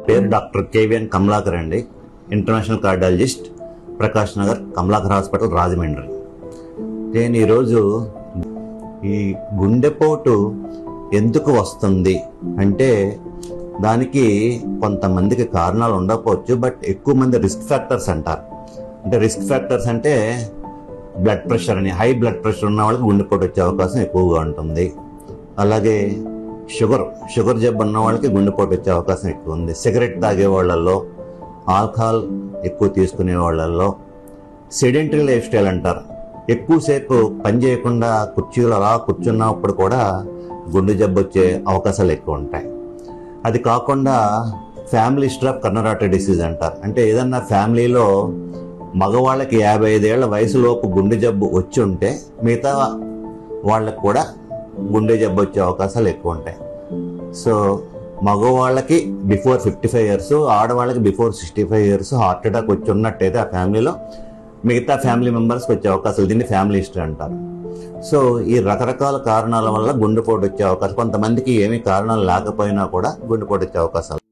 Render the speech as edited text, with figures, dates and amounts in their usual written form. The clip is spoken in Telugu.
పేరు డాక్టర్ కేవీఎన్ కమలాకర్ అండి. International cardiologist, Prakash Nagar Kamalakar hospital, Rajahmundry. నేను ఈరోజు ఈ గుండెపోటు ఎందుకు వస్తుంది అంటే దానికి కొంతమందికి కారణాలు ఉండకపోవచ్చు, బట్ ఎక్కువ మంది రిస్క్ ఫ్యాక్టర్స్ అంటారు. అంటే రిస్క్ ఫ్యాక్టర్స్ అంటే బ్లడ్ ప్రెషర్ అని, హై బ్లడ్ ప్రెషర్ ఉన్న వాళ్ళకి గుండెపోటు వచ్చే అవకాశం ఎక్కువగా ఉంటుంది. అలాగే షుగర్ జబ్బు ఉన్న వాళ్ళకి గుండెపోటు వచ్చే అవకాశం ఎక్కువ ఉంది. సిగరెట్ తాగే వాళ్ళల్లో, ఆల్కహాల్ ఎక్కువ తీసుకునే వాళ్ళల్లో, సెడెంటరీ లైఫ్ స్టైల్ అంటారు, ఎక్కువసేపు పని చేయకుండా కుర్చీలో అలా కూర్చున్నప్పుడు కూడా గుండె జబ్బు వచ్చే అవకాశాలు ఎక్కువ ఉంటాయి. అది కాకుండా family history of coronary artery disease అంటారు. అంటే ఏదన్నా ఫ్యామిలీలో మగవాళ్ళకి 55 ఏళ్ల వయసులోపు గుండె జబ్బు వచ్చి ఉంటే మిగతా వాళ్ళకి కూడా గుండె జబ్బు వచ్చే అవకాశాలు ఎక్కువ ఉంటాయి. సో మగవాళ్ళకి బిఫోర్ 55 ఇయర్స్, ఆడవాళ్ళకి బిఫోర్ 65 ఇయర్స్ హార్ట్ అటాక్ వచ్చి ఉన్నట్టయితే ఆ ఫ్యామిలీలో మిగతా ఫ్యామిలీ మెంబర్స్కి వచ్చే అవకాశాలు, దీన్ని ఫ్యామిలీ హిస్టరీ అంటారు. సో ఈ రకరకాల కారణాల వల్ల గుండెపోటు వచ్చే అవకాశం, కొంతమందికి ఏమీ కారణాలు లేకపోయినా కూడా గుండెపోటు వచ్చే అవకాశాలు.